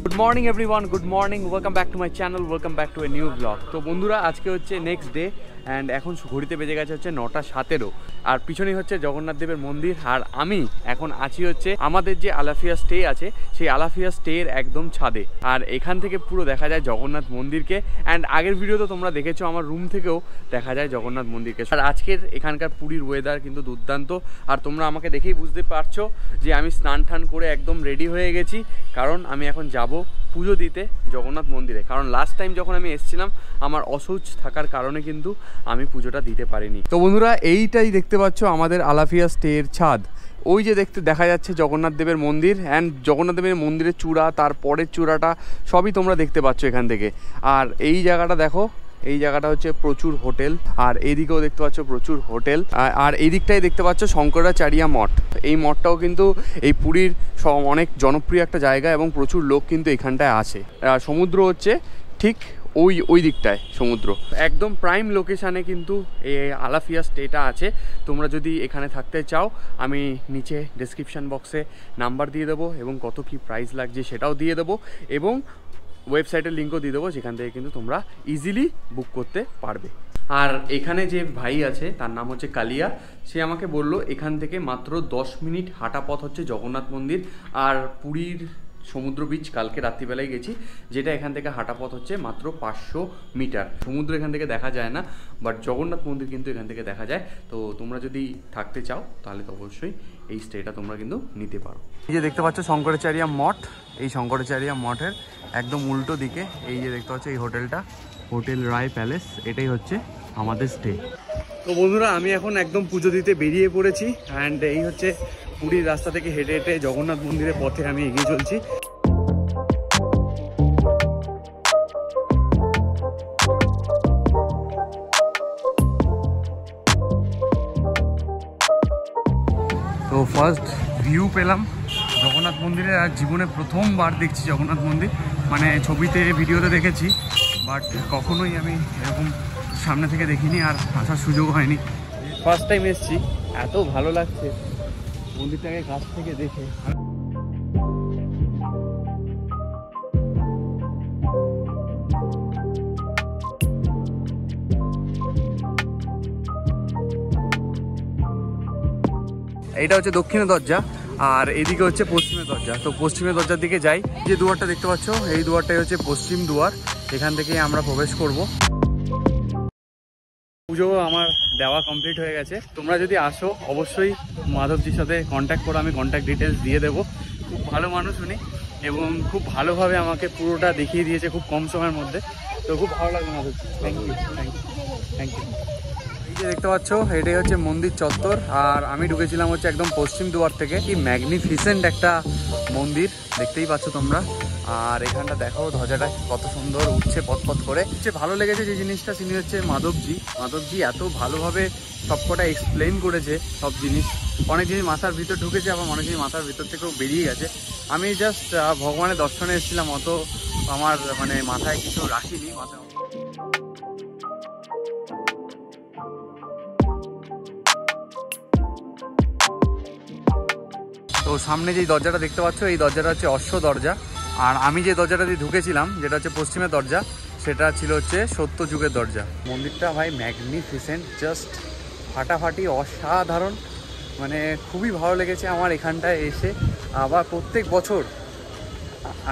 Good morning everyone, good morning, welcome back to my channel, welcome back to a new blog. তো বন্ধুরা, আজকে হচ্ছে next day and এখন ঘড়িতে বেজে গেছে হচ্ছে 9:17 আর পিছনেই হচ্ছে জগন্নাথ দেবের মন্দির। আর আমি এখন আছি হচ্ছে আমাদের যে আলাফিয়া স্টে আছে সেই আলাফিয়া স্টের একদম ছাদে। আর এখান থেকে পুরো দেখা যায় জগন্নাথ মন্দিরকে, অ্যান্ড আগের ভিডিওতে তোমরা দেখেছো আমার রুম থেকেও দেখা যায় জগন্নাথ মন্দিরকে। আর আজকের এখানকার পুরীর ওয়েদার কিন্তু দুর্দান্ত। আর তোমরা আমাকে দেখেই বুঝতে পারছো যে আমি স্নান টান করে একদম রেডি হয়ে গেছি, কারণ আমি এখন যাব পুজো দিতে জগন্নাথ মন্দিরে। কারণ লাস্ট টাইম যখন আমি এসেছিলাম আমার অশৌচ থাকার কারণে কিন্তু আমি পুজোটা দিতে পারিনি। তো বন্ধুরা, এইটাই দেখতে পাচ্ছ আমাদের আলাফিয়া স্টের ছাদ। ওই যে দেখা যাচ্ছে জগন্নাথ দেবের মন্দির, অ্যান্ড জগন্নাথ দেবের মন্দিরের চূড়া, তারপরের চূড়াটা সবই তোমরা দেখতে পাচ্ছ এখান থেকে। আর এই জায়গাটা দেখো, এই জায়গাটা হচ্ছে প্রচুর হোটেল, আর এইদিকেও দেখতে পাচ্ছ প্রচুর হোটেল। আর এই দিকটাই দেখতে পাচ্ছ শঙ্করাচার্য মঠ। এই মঠটাও কিন্তু এই পুরীর অনেক জনপ্রিয় একটা জায়গা এবং প্রচুর লোক কিন্তু এখানটায় আসে। আর সমুদ্র হচ্ছে ঠিক ওই দিকটায় সমুদ্র, একদম প্রাইম লোকেশানে কিন্তু এই আলাফিয়া স্টেটা আছে। তোমরা যদি এখানে থাকতে চাও আমি নিচে ডেসক্রিপশান বক্সে নাম্বার দিয়ে দেবো এবং কত কি প্রাইস লাগছে সেটাও দিয়ে দেবো, এবং ওয়েবসাইটের লিঙ্কও দিয়ে দেবো, যেখান থেকে কিন্তু তোমরা ইজিলি বুক করতে পারবে। আর এখানে যে ভাই আছে তার নাম হচ্ছে কালিয়া, সে আমাকে বলল এখান থেকে মাত্র 10 মিনিট হাঁটা পথ হচ্ছে জগন্নাথ মন্দির। আর পুরীর সমুদ্র বিচ কালকে রাত্রিবেলায় গেছি, যেটা এখান থেকে হাঁটা পথ হচ্ছে মাত্র 500 মিটার। সমুদ্র এখান থেকে দেখা যায় না, বাট জগন্নাথ মন্দির কিন্তু এখান থেকে দেখা যায়। তো তোমরা যদি থাকতে চাও তাহলে তো অবশ্যই এই স্টেটা তোমরা কিন্তু নিতে পারো। এই যে দেখতে পাচ্ছ শঙ্করাচার্য মঠ, এই শঙ্করাচার্য মঠের একদম উল্টো দিকে এই যে দেখতে পাচ্ছ এই হোটেলটা, হোটেল রায় প্যালেস, এটাই হচ্ছে আমাদের স্টে। তো বন্ধুরা, আমি এখন একদম পুজো দিতে বেরিয়ে পড়েছি, অ্যান্ড এই হচ্ছে পুরীর রাস্তা থেকে হেঁটে হেঁটে জগন্নাথ মন্দিরের পথে আমি এগিয়ে চলছি। তো ফার্স্ট ভিউ পেলাম জগন্নাথ মন্দিরের, আর জীবনে প্রথমবার দেখছি জগন্নাথ মন্দির। মানে ছবিতে ভিডিওতে দেখেছি, বাট কখনোই আমি এরকম সামনে থেকে দেখিনি আর আসার সুযোগ হয়নি। ফার্স্ট টাইম এসেছি, এত ভালো লাগছে মন্দিরটাকে কাছ থেকে দেখে। এটা হচ্ছে দক্ষিণের দরজা আর এদিকে হচ্ছে পশ্চিমের দরজা। তো পশ্চিমের দরজার দিকে যাই। যে দুয়ারটা দেখতে পাচ্ছ এই দুয়ারটাই হচ্ছে পশ্চিম দুয়ার, এখান থেকেই আমরা প্রবেশ করব। পুজো আমার দেওয়া কমপ্লিট হয়ে গেছে। তোমরা যদি আসো অবশ্যই মাধবজির সাথে কন্ট্যাক্ট করো, আমি কন্ট্যাক্ট ডিটেলস দিয়ে দেবো। খুব ভালো মানুষ উনি, এবং খুব ভালোভাবে আমাকে পুরোটা দেখিয়ে দিয়েছে খুব কম সময়ের মধ্যে। তো খুব ভালো লাগলো Madhabji, thank you, thank you. এই যে দেখতে পাচ্ছ এটাই হচ্ছে মন্দির চত্বর, আর আমি ঢুকেছিলাম হচ্ছে একদম পশ্চিম দুয়ার থেকে। কি ম্যাগনিফিসেন্ট একটা মন্দির, দেখতেই পাচ্ছ তোমরা। আর এখানটা দেখো ধ্বজাটা কত সুন্দর উঠছে পথ করে। সবচেয়ে ভালো লেগেছে যে জিনিসটা, তিনি হচ্ছে মাধবজি এত ভালোভাবে সবকটা এক্সপ্লেন করেছে সব জিনিস। অনেক জিনিস মাথার ভিতর ঢুকেছে, আবার অনেক জিনিস মাথার ভিতর থেকেও বেরিয়ে গেছে। আমি জাস্ট ভগবানের দর্শনে এসেছিলাম, অত আমার মানে মাথায় কিছু রাখিনি মাথায়। তো সামনে যেই দরজাটা দেখতে পাচ্ছ এই দরজাটা হচ্ছে অশ্ব দরজা, আর আমি যে দরজাটা দিয়ে ঢুকেছিলাম যেটা হচ্ছে পশ্চিমের দরজা, সেটা ছিল হচ্ছে সত্যযুগের দরজা। মন্দিরটা ভাই ম্যাগনিফিসেন্ট, জাস্ট ফাটাফাটি, অসাধারণ, মানে খুবই ভালো লেগেছে আমার এখানটায় এসে। আবার প্রত্যেক বছর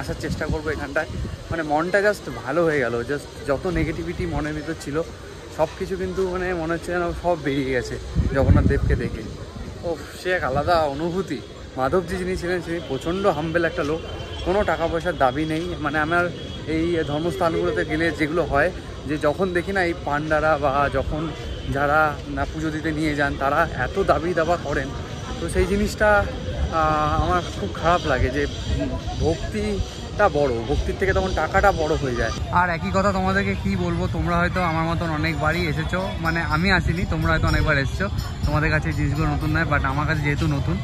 আসার চেষ্টা করবো এখানটায়। মানে মনটা জাস্ট ভালো হয়ে গেল, জাস্ট যত নেগেটিভিটি মনের ভিতর ছিল সব কিছু কিন্তু মানে মনে হচ্ছে যেন সব বেরিয়ে গেছে জগন্নাথ দেবকে দেখে। ও সে এক আলাদা অনুভূতি। মাধবজি যিনি ছিলেন তিনি প্রচণ্ড হাম্বেল একটা লোক, কোনো টাকা পয়সার দাবি নেই। মানে আমার এই ধর্মস্থানগুলোতে গেলে যেগুলো হয় যে যখন দেখি না এই পান্ডারা বা যখন যারা না পুজো দিতে নিয়ে যান তারা এত দাবি দাবা করেন, তো সেই জিনিসটা আমার খুব খারাপ লাগে যে ভক্তিটা বড়, ভক্তির থেকে তখন টাকাটা বড় হয়ে যায়। আর একই কথা তোমাদেরকে কি বলবো, তোমরা হয়তো আমার মতন অনেকবারই এসেছো, মানে আমি আসিনি, তোমরা হয়তো অনেকবার এসেছো, তোমাদের কাছে জিনিসগুলো নতুন নয়, বাট আমার কাছে যেহেতু নতুন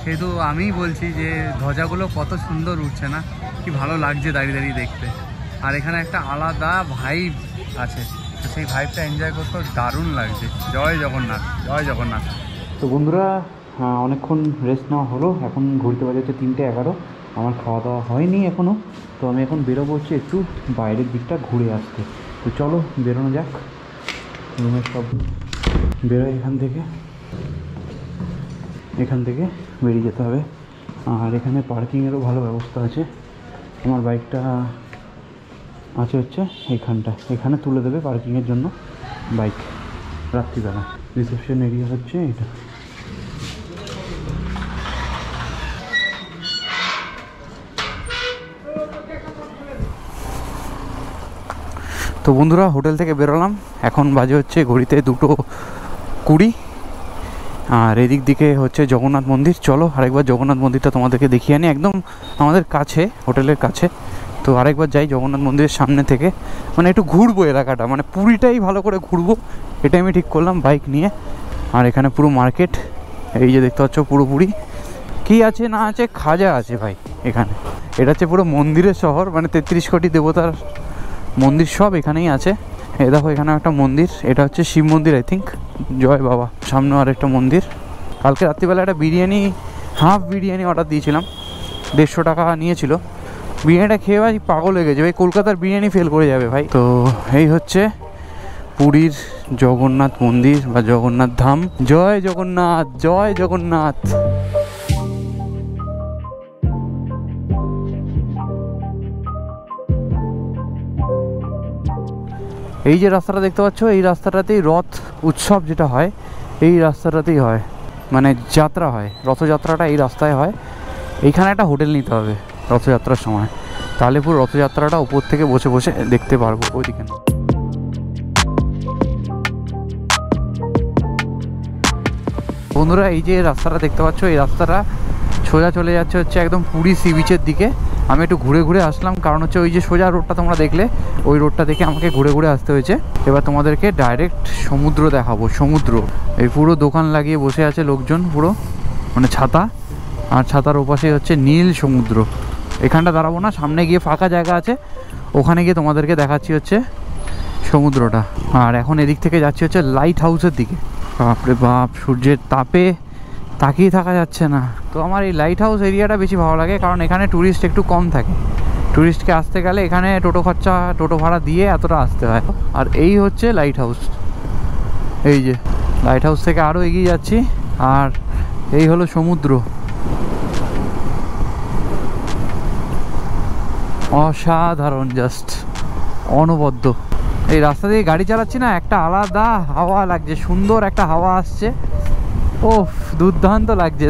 সেহেতু আমিই বলছি যে ধ্বজাগুলো কত সুন্দর উঠছে না, কি ভালো লাগছে দাঁড়িয়ে দাঁড়িয়ে দেখতে। আর এখানে একটা আলাদা ভাইব আছে, তো সেই ভাইবটা এনজয় করতে দারুণ লাগছে। জয় জগন্নাথ, জয় জগন্নাথ। তো বন্ধুরা অনেকক্ষণ রেস্ট নেওয়া হলো, এখন ঘুরতে বাজে হচ্ছে 3:11। আমার খাওয়া দাওয়া হয়নি এখনও, তো আমি এখন বেরোবো হচ্ছে একটু বাইরের দিকটা ঘুরে আসতে। তো চলো বেরোনো যাক, রুমের সব বেরোয় এখান থেকে বেরিয়ে যেতে হবে। আর এখানে পার্কিংয়েরও ভালো ব্যবস্থা আছে। আমার বাইকটা আছে হচ্ছে এখানে তুলে দেবে পার্কিংয়ের জন্য বাইক রাত্রিবেলা। রিসেপশন এরিয়া হচ্ছে এটা। তো বন্ধুরা হোটেল থেকে বেরোলাম, এখন বাজে হচ্ছে ঘড়িতে 2:20। আর এদিক দিকে হচ্ছে জগন্নাথ মন্দির। চলো আরেকবার জগন্নাথ মন্দিরটা তোমাদেরকে দেখিয়ে আনি, একদম আমাদের কাছে, হোটেলের কাছে। তো আরেকবার যাই জগন্নাথ মন্দিরের সামনে থেকে, মানে একটু ঘুরবো এলাকাটা, মানে পুরীটাই ভালো করে ঘুরবো, এটাই আমি ঠিক করলাম বাইক নিয়ে। আর এখানে পুরো মার্কেট, এই যে দেখতে পাচ্ছ পুরোপুরি কী আছে না আছে, খাজা আছে ভাই এখানে। এটা হচ্ছে পুরো মন্দিরের শহর, মানে 33 কোটি দেবতার মন্দির সব এখানেই আছে। এই দেখো এখানে একটা মন্দির, এটা হচ্ছে শিব মন্দির আই থিঙ্ক। জয় বাবা। সামনে আর একটা মন্দির। কালকে রাত্রিবেলা একটা হাফ বিরিয়ানি অর্ডার দিয়েছিলাম, 150 টাকা নিয়েছিল। বিরিয়ানিটা খেয়ে ভাই পাগল হয়ে গেছে ভাই, কলকাতার বিরিয়ানি ফেল করে যাবে ভাই। তো এই হচ্ছে পুরীর জগন্নাথ মন্দির বা জগন্নাথ ধাম। জয় জগন্নাথ, জয় জগন্নাথ। এই যে রাস্তাটা দেখতে পাচ্ছ, এই রাস্তাটাতেই রথ উৎসব যেটা হয়, এই রাস্তাটাতেই হয়, মানে যাত্রা হয়, রথযাত্রাটা এই রাস্তায় হয়। এইখানে একটা হোটেল নিতে হবে রথযাত্রার সময়, তাহলে পুরো রথযাত্রাটা উপর থেকে বসে বসে দেখতে পারবো। ওইদিকে বন্ধুরা এই যে রাস্তাটা দেখতে পাচ্ছ, এই রাস্তাটা সোজা চলে যাচ্ছে হচ্ছে একদম পুরী সি বিচের দিকে। আমি একটু ঘুরে ঘুরে আসলাম, কারণ হচ্ছে ওই যে সোজা রোডটা তোমরা দেখলে, ওই রোডটা দেখে আমাকে ঘুরে ঘুরে আসতে হয়েছে। এবার তোমাদেরকে ডাইরেক্ট সমুদ্র দেখাবো। সমুদ্র, এই পুরো দোকান লাগিয়ে বসে আছে লোকজন, পুরো মানে ছাতা, আর ছাতার ওপাশে হচ্ছে নীল সমুদ্র। এখানটা দাঁড়াবো না, সামনে গিয়ে ফাঁকা জায়গা আছে, ওখানে গিয়ে তোমাদেরকে দেখাচ্ছি হচ্ছে সমুদ্রটা। আর এখন এদিক থেকে যাচ্ছি হচ্ছে লাইট হাউসের দিকে। বাপরে বাপ, সূর্যের তাপে তাকিয়ে থাকা যাচ্ছে না। তো আমার এই লাইট হাউস এরিয়াটা বেশি ভালো লাগে, কারণ এখানে ট্যুরিস্ট একটু কম থাকে। ট্যুরিস্টকে আসতে গেলে এখানে টোটো ভাড়া দিয়ে এতটা আসতে হয়। আর এই হচ্ছে লাইট হাউস। এই যে লাইট হাউস থেকে আরও এগিয়ে যাচ্ছি, আর এই হলো সমুদ্র। অসাধারণ, জাস্ট অনবদ্য। এই রাস্তা দিয়ে গাড়ি চালাচ্ছি না, একটা আলাদা হাওয়া লাগছে, সুন্দর একটা হাওয়া আসছে, ওফ দুর্দান্ত লাগছে।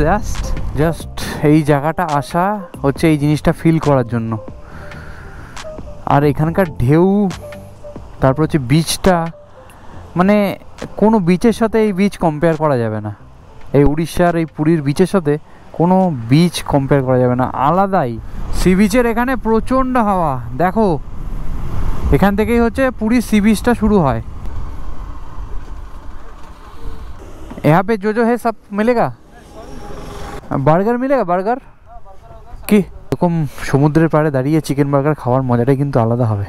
জাস্ট এই জায়গাটা আসা হচ্ছে এই জিনিসটা ফিল করার জন্য। আর এখানকার ঢেউ, তারপর হচ্ছে বিচটা, মানে কোনো বিচের সাথে এই বিচ কম্পেয়ার করা যাবে না। এই উড়িষ্যার এই পুরীর বিচের সাথে কোনো বিচ কম্পেয়ার করা যাবে না, আলাদাই। সি বিচের এখানে প্রচণ্ড হাওয়া, দেখো এখান থেকেই হচ্ছে পুরীর সি বিচটা শুরু হয়। यहाँ पे जो है सब मिलेगा। বার্গার মিলেগা, বার্গার কি এরকম সমুদ্রের পাড়ে দাঁড়িয়ে চিকেন বার্গার খাওয়ার মজাটাই কিন্তু আলাদা হবে।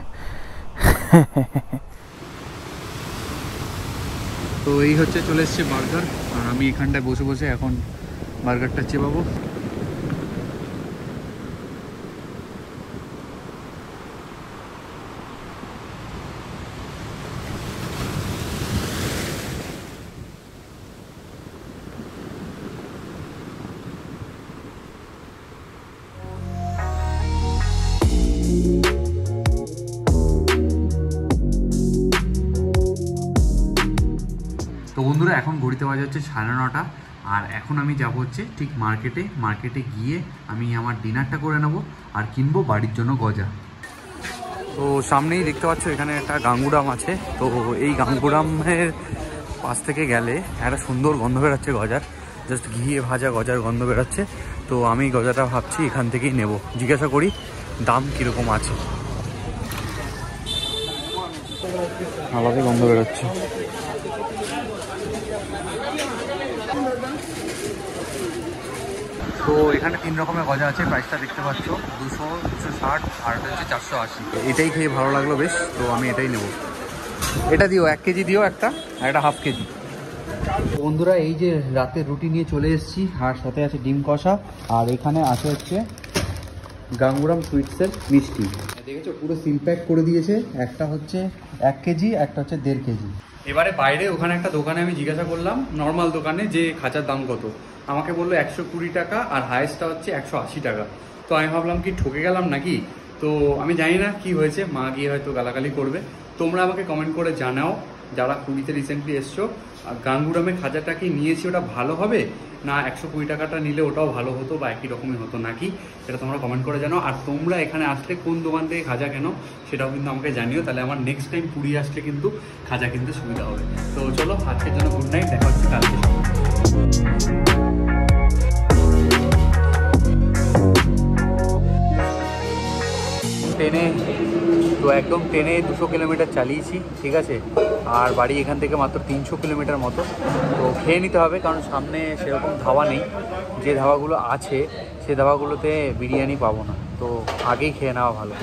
তো এই হচ্ছে চলে এসছে বার্গার, আর আমি এখানটায় বসে বসে এখন বার্গারটা চেবাবো। তো বন্ধুরা এখন ঘড়িতে বাজে হচ্ছে 9:30, আর এখন আমি যাব হচ্ছে ঠিক মার্কেটে গিয়ে আমি আমার ডিনারটা করে নেব আর কিনবো বাড়ির জন্য গজা। তো সামনেই দেখতে পাচ্ছ এখানে একটা গাঙ্গুরাম আছে। তো এই গাঙ্গুরামের পাশ থেকে গেলে একটা সুন্দর গন্ধ বেরোচ্ছে গজার, জাস্ট ঘিয়ে ভাজা গজার গন্ধ বেরোচ্ছে। তো আমি গজাটা ভাবছি এখান থেকেই নেব। জিজ্ঞাসা করি দাম কীরকম আছে। আলাদা গন্ধ বেরোচ্ছে। তো এখানে 3 রকমের গজা আছে, প্রাইসটা দেখতে পাচ্ছ 200, 260 আর হচ্ছে 480। এটাই খেয়ে ভালো লাগলো বেশ, তো আমি এটাই নেব। এটা দিও 1 কেজি দিও একটা, আর একটা হাফ কেজি। বন্ধুরা এই যে রাতের রুটি নিয়ে চলে এসেছি, আর সাথে আছে ডিম কষা, আর এখানে আছে হচ্ছে গাঙ্গুরাম সুইটসের মিষ্টি। দেখেছো পুরো সিল প্যাক করে দিয়েছে, একটা হচ্ছে 1 কেজি, একটা হচ্ছে 1.5 কেজি। এবারে বাইরে ওখানে একটা দোকানে আমি জিজ্ঞাসা করলাম, নর্মাল দোকানে, যে খাঁচার দাম কত। আমাকে বললো 120 টাকা, আর হায়েস্টটা হচ্ছে 180 টাকা। তো আমি ভাবলাম কি ঠকে গেলাম নাকি। তো আমি জানি না কি হয়েছে, মা গিয়ে হয়তো গালাগালি করবে। তোমরা আমাকে কমেন্ট করে জানাও যারা পুরীতে রিসেন্টলি এসছো, গাঙ্গুরামের খাজাটা কি নিয়েছি ওটা ভালো হবে, না 120 টাকাটা নিলে ওটাও ভালো হতো বা একই রকমই হতো নাকি, সেটা তোমরা কমেন্ট করে জানাও। আর তোমরা এখানে আসলে কোন দোকান থেকে খাজা কেন সেটাও কিন্তু আমাকে জানিও, তাহলে আমার নেক্সট টাইম পুরী আসলে কিন্তু খাজা কিনতে সুবিধা হবে। তো চলো আজকের জন্য গুড নাইট, দেখা হচ্ছে কালকে। ট্রেনে তো একদম ট্রেনে 200 কিলোমিটার চালিয়েছি, ঠিক আছে, আর বাড়ি এখান থেকে মাত্র 300 কিলোমিটার মতো। তো খেয়ে নিতে হবে, কারণ সামনে সেরকম ধাবা নেই। যে ধাবাগুলো আছে সে ধাবাগুলোতে বিরিয়ানি পাবো না, তো আগেই খেয়ে নেওয়া ভালো।